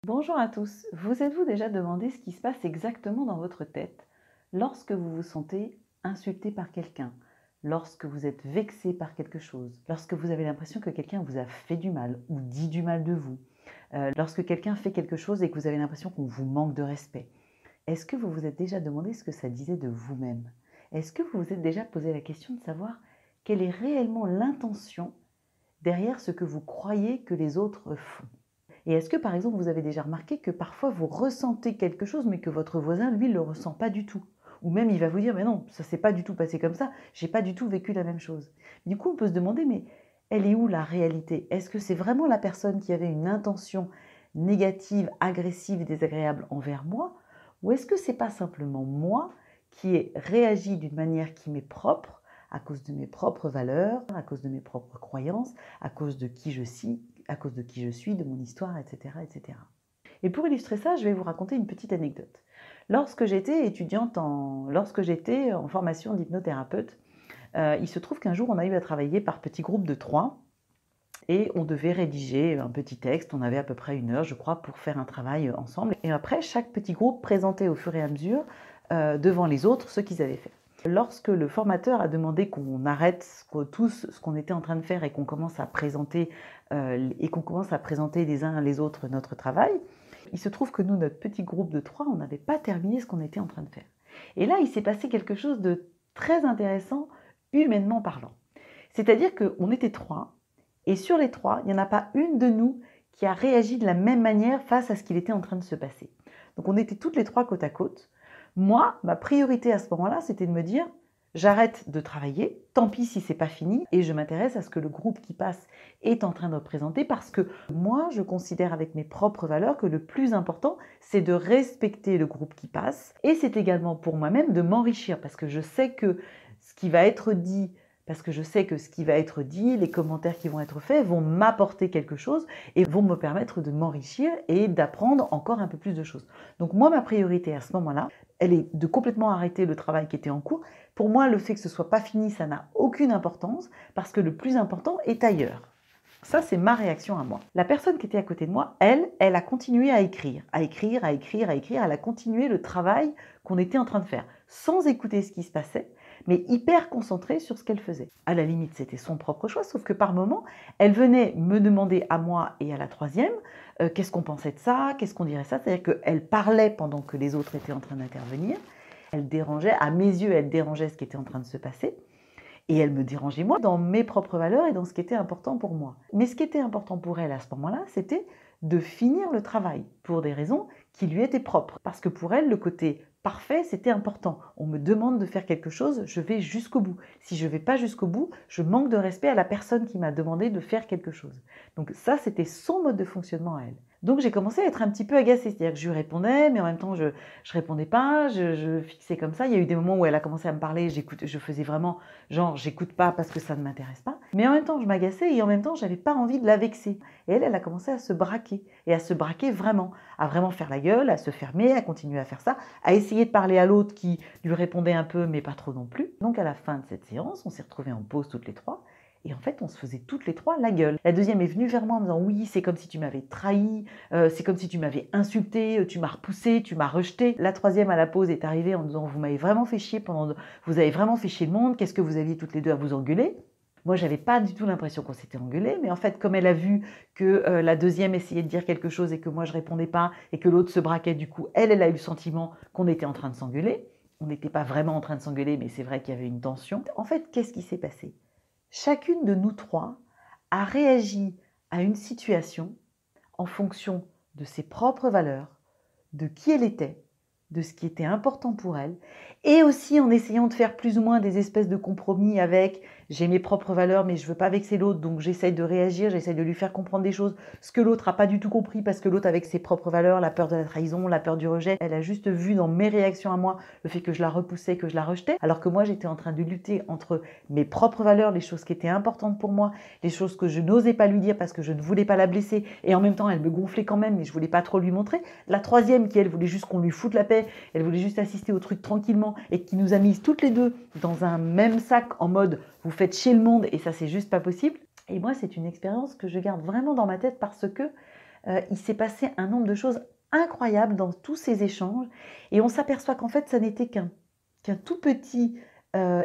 Bonjour à tous. Vous êtes-vous déjà demandé ce qui se passe exactement dans votre tête lorsque vous vous sentez insulté par quelqu'un, lorsque vous êtes vexé par quelque chose, lorsque vous avez l'impression que quelqu'un vous a fait du mal ou dit du mal de vous, lorsque quelqu'un fait quelque chose et que vous avez l'impression qu'on vous manque de respect? Est-ce que vous vous êtes déjà demandé ce que ça disait de vous-même? Est-ce que vous vous êtes déjà posé la question de savoir quelle est réellement l'intention derrière ce que vous croyez que les autres font? Et est-ce que, par exemple, vous avez déjà remarqué que parfois vous ressentez quelque chose, mais que votre voisin, lui, ne le ressent pas du tout? Ou même il va vous dire, mais non, ça s'est pas du tout passé comme ça, j'ai pas du tout vécu la même chose. Du coup, on peut se demander, mais elle est où la réalité? Est-ce que c'est vraiment la personne qui avait une intention négative, agressive et désagréable envers moi? Ou est-ce que c'est pas simplement moi qui ai réagi d'une manière qui m'est propre, à cause de mes propres valeurs, à cause de mes propres croyances, à cause de qui je suis, de mon histoire, etc., etc. Et pour illustrer ça, je vais vous raconter une petite anecdote. Lorsque j'étais en formation d'hypnothérapeute, il se trouve qu'un jour, on a eu à travailler par petits groupes de 3 et on devait rédiger un petit texte. On avait à peu près 1 heure, je crois, pour faire un travail ensemble. Et après, chaque petit groupe présentait au fur et à mesure devant les autres ce qu'ils avaient fait. Lorsque le formateur a demandé qu'on arrête tous ce qu'on était en train de faire et qu'on commence à présenter les uns les autres notre travail, il se trouve que nous, notre petit groupe de 3, on n'avait pas terminé ce qu'on était en train de faire. Et là, il s'est passé quelque chose de très intéressant, humainement parlant. C'est-à-dire qu'on était 3, et sur les 3, il n'y en a pas une de nous qui a réagi de la même manière face à ce qu'il était en train de se passer. Donc on était toutes les 3 côte à côte. Moi, ma priorité à ce moment-là, c'était de me dire, j'arrête de travailler, tant pis si c'est pas fini, et je m'intéresse à ce que le groupe qui passe est en train de représenter, parce que moi, je considère avec mes propres valeurs que le plus important, c'est de respecter le groupe qui passe, et c'est également pour moi-même de m'enrichir, parce que je sais que ce qui va être dit, les commentaires qui vont être faits vont m'apporter quelque chose et vont me permettre de m'enrichir et d'apprendre encore un peu plus de choses. Donc moi, ma priorité à ce moment-là, elle est de complètement arrêter le travail qui était en cours. Pour moi, le fait que ce soit pas fini, ça n'a aucune importance parce que le plus important est ailleurs. Ça, c'est ma réaction à moi. La personne qui était à côté de moi, elle a continué à écrire. Elle a continué le travail qu'on était en train de faire, sans écouter ce qui se passait, mais hyper concentrée sur ce qu'elle faisait. À la limite, c'était son propre choix, sauf que par moment, elle venait me demander à moi et à la troisième, qu'est-ce qu'on pensait de ça, qu'est-ce qu'on dirait ça, c'est-à-dire qu'elle parlait pendant que les autres étaient en train d'intervenir, elle dérangeait, à mes yeux, elle dérangeait ce qui était en train de se passer, et elle me dérangeait moi dans mes propres valeurs et dans ce qui était important pour moi. Mais ce qui était important pour elle à ce moment-là, c'était de finir le travail pour des raisons qui lui étaient propres. Parce que pour elle, le côté parfait, c'était important. On me demande de faire quelque chose, je vais jusqu'au bout. Si je ne vais pas jusqu'au bout, je manque de respect à la personne qui m'a demandé de faire quelque chose. Donc ça, c'était son mode de fonctionnement à elle. Donc j'ai commencé à être un petit peu agacée, c'est-à-dire que je lui répondais, mais en même temps je répondais pas, je fixais comme ça. Il y a eu des moments où elle a commencé à me parler, je faisais vraiment genre j'écoute pas parce que ça ne m'intéresse pas. Mais en même temps je m'agaçais et en même temps j'avais pas envie de la vexer. Et elle a commencé à se braquer, et à se braquer vraiment, à vraiment faire la gueule, à se fermer, à continuer à faire ça, à essayer de parler à l'autre qui lui répondait un peu mais pas trop non plus. Donc à la fin de cette séance, on s'est retrouvés en pause toutes les 3. Et en fait, on se faisait toutes les 3 la gueule. La deuxième est venue vers moi en me disant « Oui, c'est comme si tu m'avais trahi, c'est comme si tu m'avais insulté, tu m'as repoussé, tu m'as rejeté. » La troisième à la pause est arrivée en disant « Vous m'avez vraiment fait chier vous avez vraiment fait chier le monde, qu'est-ce que vous aviez toutes les deux à vous engueuler ?» Moi, j'avais pas du tout l'impression qu'on s'était engueulé, mais en fait, comme elle a vu que la deuxième essayait de dire quelque chose et que moi je répondais pas et que l'autre se braquait, du coup, elle a eu le sentiment qu'on était en train de s'engueuler. On n'était pas vraiment en train de s'engueuler, mais c'est vrai qu'il y avait une tension. En fait, qu'est-ce qui s'est passé? Chacune de nous 3 a réagi à une situation en fonction de ses propres valeurs, de qui elle était, de ce qui était important pour elle, et aussi en essayant de faire plus ou moins des espèces de compromis avec j'ai mes propres valeurs mais je ne veux pas vexer l'autre, donc j'essaye de réagir, j'essaye de lui faire comprendre des choses, ce que l'autre n'a pas du tout compris parce que l'autre avec ses propres valeurs, la peur de la trahison, la peur du rejet, elle a juste vu dans mes réactions à moi le fait que je la repoussais, que je la rejetais, alors que moi j'étais en train de lutter entre mes propres valeurs, les choses qui étaient importantes pour moi, les choses que je n'osais pas lui dire parce que je ne voulais pas la blesser, et en même temps elle me gonflait quand même mais je voulais pas trop lui montrer. La troisième qui elle voulait juste qu'on lui foute la paix, elle voulait juste assister au truc tranquillement et qui nous a mises toutes les deux dans un même sac en mode vous faites chier le monde et ça c'est juste pas possible. Et moi c'est une expérience que je garde vraiment dans ma tête parce que il s'est passé un nombre de choses incroyables dans tous ces échanges et on s'aperçoit qu'en fait, ça n'était qu'un tout petit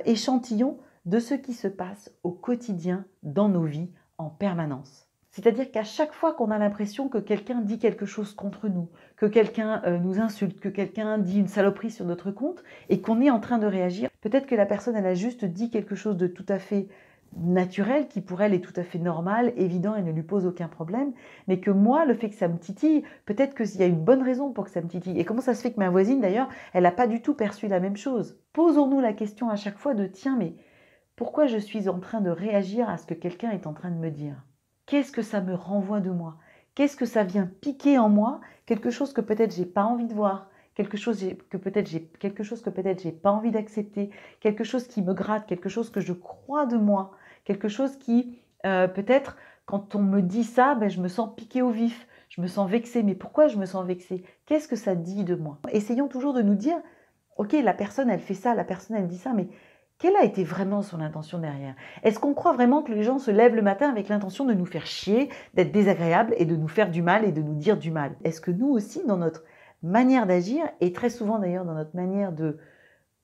échantillon de ce qui se passe au quotidien dans nos vies en permanence. C'est-à-dire qu'à chaque fois qu'on a l'impression que quelqu'un dit quelque chose contre nous, que quelqu'un nous insulte, que quelqu'un dit une saloperie sur notre compte et qu'on est en train de réagir, peut-être que la personne elle a juste dit quelque chose de tout à fait naturel, qui pour elle est tout à fait normal, évident et ne lui pose aucun problème, mais que moi, le fait que ça me titille, peut-être qu'il y a une bonne raison pour que ça me titille. Et comment ça se fait que ma voisine d'ailleurs, elle n'a pas du tout perçu la même chose? Posons-nous la question à chaque fois de tiens, mais pourquoi je suis en train de réagir à ce que quelqu'un est en train de me dire? Qu'est-ce que ça me renvoie de moi? Qu'est-ce que ça vient piquer en moi? Quelque chose que peut-être j'ai pas envie de voir, quelque chose que peut-être j'ai pas envie d'accepter, quelque chose qui me gratte, quelque chose que je crois de moi, quelque chose qui peut-être quand on me dit ça, ben, je me sens piquée au vif, je me sens vexée. Mais pourquoi je me sens vexée? Qu'est-ce que ça dit de moi? Essayons toujours de nous dire, ok, la personne elle fait ça, la personne elle dit ça, mais quelle a été vraiment son intention derrière? Est-ce qu'on croit vraiment que les gens se lèvent le matin avec l'intention de nous faire chier, d'être désagréables et de nous faire du mal et de nous dire du mal? Est-ce que nous aussi, dans notre manière d'agir, et très souvent d'ailleurs dans notre manière de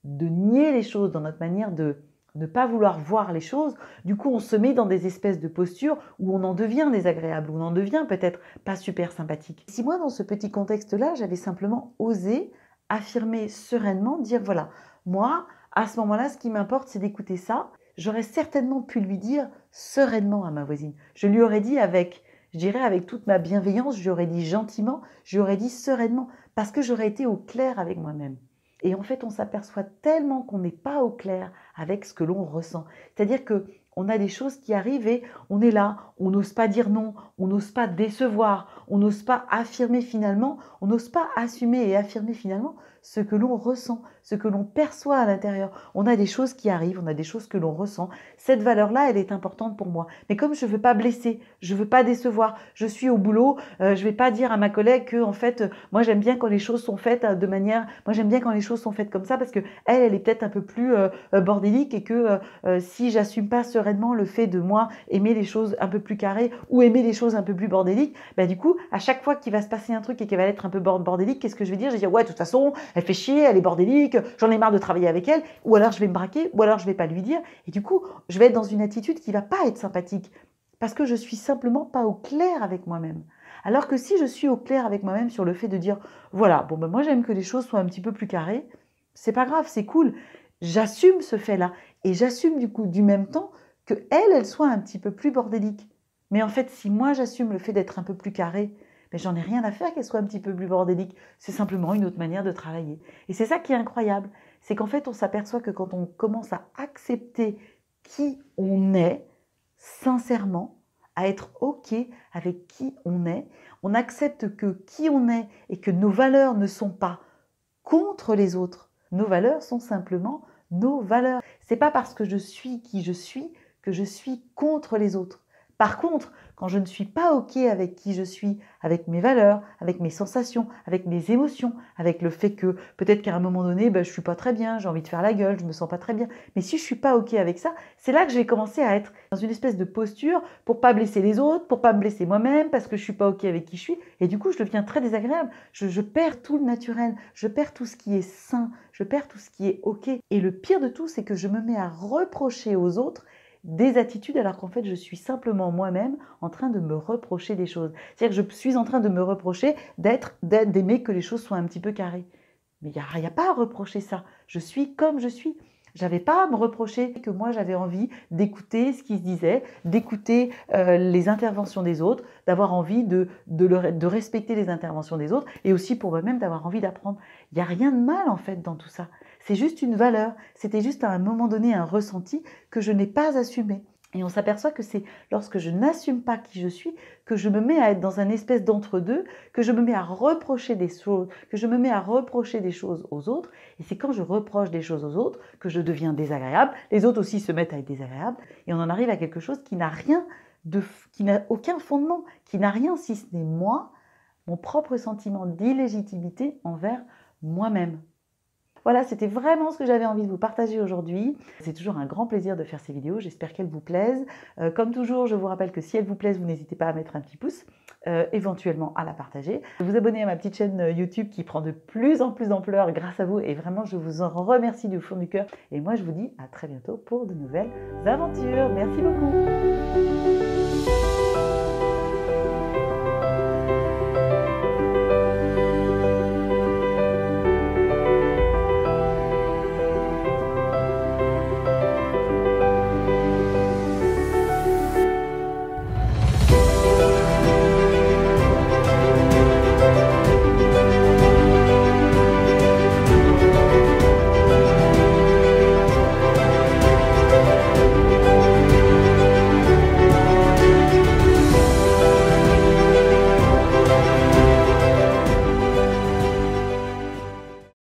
nier les choses, dans notre manière de ne pas vouloir voir les choses, du coup on se met dans des espèces de postures où on en devient désagréable, où on en devient peut-être pas super sympathique. Si moi dans ce petit contexte-là, j'avais simplement osé affirmer sereinement, dire voilà, moi à ce moment-là, ce qui m'importe c'est d'écouter ça, j'aurais certainement pu lui dire sereinement à ma voisine. Je lui aurais dit avec, je dirais avec toute ma bienveillance, je lui aurais dit gentiment, je lui aurais dit sereinement, parce que j'aurais été au clair avec moi-même. Et en fait, on s'aperçoit tellement qu'on n'est pas au clair avec ce que l'on ressent. C'est-à-dire qu'on a des choses qui arrivent et on est là, on n'ose pas dire non, on n'ose pas décevoir, on n'ose pas affirmer finalement, on n'ose pas assumer et affirmer finalement ce que l'on ressent, ce que l'on perçoit à l'intérieur. On a des choses qui arrivent, on a des choses que l'on ressent. Cette valeur-là, elle est importante pour moi. Mais comme je ne veux pas blesser, je ne veux pas décevoir, je suis au boulot, je ne vais pas dire à ma collègue que en fait, moi j'aime bien quand les choses sont faites de manière, moi j'aime bien quand les choses sont faites comme ça parce que elle est peut-être un peu plus bordélique et que si j'assume pas sereinement le fait de moi aimer les choses un peu plus carrées ou aimer les choses un peu plus bordéliques, bah du coup à chaque fois qu'il va se passer un truc et qu'elle va être un peu bordélique, qu'est-ce que je vais dire? Je vais dire ouais de toute façon elle fait chier, elle est bordélique, j'en ai marre de travailler avec elle, ou alors je vais me braquer, ou alors je vais pas lui dire, et du coup je vais être dans une attitude qui va pas être sympathique parce que je suis simplement pas au clair avec moi-même. Alors que si je suis au clair avec moi-même sur le fait de dire voilà, bon ben moi j'aime que les choses soient un petit peu plus carrées, c'est pas grave, c'est cool, j'assume ce fait-là et j'assume du coup du même temps que elle soit un petit peu plus bordélique. Mais en fait, si moi j'assume le fait d'être un peu plus carré, ben j'en ai rien à faire qu'elle soit un petit peu plus bordélique. C'est simplement une autre manière de travailler. Et c'est ça qui est incroyable, c'est qu'en fait on s'aperçoit que quand on commence à accepter qui on est, sincèrement, à être OK avec qui on accepte que qui on est et que nos valeurs ne sont pas contre les autres. Nos valeurs sont simplement nos valeurs. C'est pas parce que je suis qui je suis que je suis contre les autres. Par contre, quand je ne suis pas OK avec qui je suis, avec mes valeurs, avec mes sensations, avec mes émotions, avec le fait que peut-être qu'à un moment donné, je ne suis pas très bien, j'ai envie de faire la gueule, je ne me sens pas très bien. Mais si je ne suis pas OK avec ça, c'est là que je vais commencer à être dans une espèce de posture pour ne pas blesser les autres, pour ne pas me blesser moi-même, parce que je ne suis pas OK avec qui je suis. Et du coup, je deviens très désagréable. Je perds tout le naturel, je perds tout ce qui est sain, je perds tout ce qui est OK. Et le pire de tout, c'est que je me mets à reprocher aux autres des attitudes alors qu'en fait je suis simplement moi-même en train de me reprocher des choses. C'est-à-dire que je suis en train de me reprocher d'aimer que les choses soient un petit peu carrées. Mais il n'y a pas à reprocher ça. Je suis comme je suis. J'avais pas à me reprocher que moi j'avais envie d'écouter ce qui se disait, d'écouter les interventions des autres, d'avoir envie de respecter les interventions des autres et aussi pour moi-même d'avoir envie d'apprendre. Il n'y a rien de mal en fait dans tout ça. C'est juste une valeur. C'était juste à un moment donné un ressenti que je n'ai pas assumé. Et on s'aperçoit que c'est lorsque je n'assume pas qui je suis que je me mets à être dans un espèce d'entre-deux, que je me mets à reprocher des choses, que je me mets à reprocher des choses aux autres. Et c'est quand je reproche des choses aux autres que je deviens désagréable. Les autres aussi se mettent à être désagréables. Et on en arrive à quelque chose qui n'a aucun fondement, qui n'a rien si ce n'est moi, mon propre sentiment d'illégitimité envers moi-même. Voilà, c'était vraiment ce que j'avais envie de vous partager aujourd'hui. C'est toujours un grand plaisir de faire ces vidéos, j'espère qu'elles vous plaisent. Comme toujours, je vous rappelle que si elles vous plaisent, vous n'hésitez pas à mettre un petit pouce. éventuellement à la partager. Vous abonner à ma petite chaîne YouTube qui prend de plus en plus d'ampleur grâce à vous et vraiment je vous en remercie du fond du cœur. Et moi je vous dis à très bientôt pour de nouvelles aventures. Merci beaucoup.